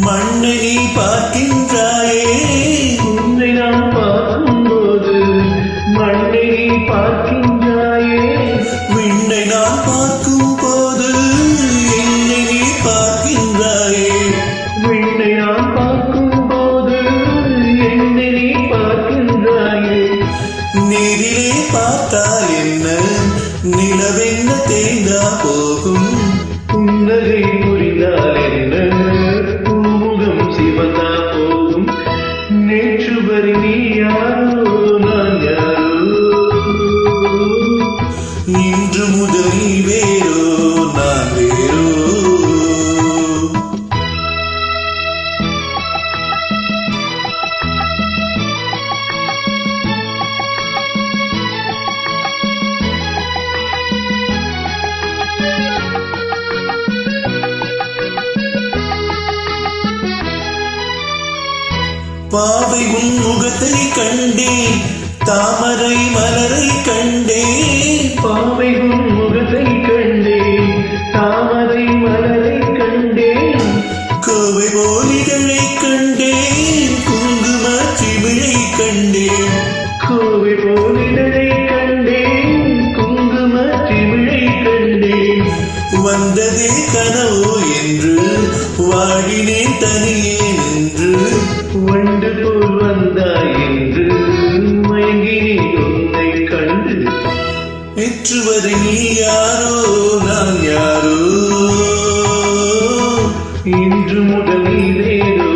மண்ணை நீ பார்க்கின்றாயே, உன்னை நான் பார்க்கும்போது மண்ணை நீ பார்க்கின்றாயே, விண்ணை நான் பார்க்கும் போது என்னை நீ பார்க்கின்றாயே, விண்ணை நான் பார்க்கும் போது என்னை நீ பார்க்கின்றாயே. நேரிலே பார்த்தால் என்ன, நிலவென்ன தேய்ந்தா போகும், புன்னகை புரிந்தால் என்ன, பூமுகம் சிவந்தா போகும். நேற்று வரை நீ யாரோ நான் யாரோ, இன்று முதல் நீ வேறோ நான் வேறோ. பாவை உன் முகத்தை கண்டேன், தாமரை மலரை கண்டேன், பாவை உன் முகத்தை கண்டேன், தாமரை மலரை கண்டேன், கோவை போலிதழை கண்டேன், குங்கும சிமிழை கண்டேன், கோவை போலிதழை கண்டேன், குங்கும சிமிழை கண்டேன். வந்ததே கனவோ என்று வாடினேன் தனியே நின்று, வண்டு போல் வந்தாய் என்று மயங்கினேன் உன்னை கண்டு. நேற்று வரை நீ யாரோ நான் யாரோ, இன்று முதல் நீ வேறோ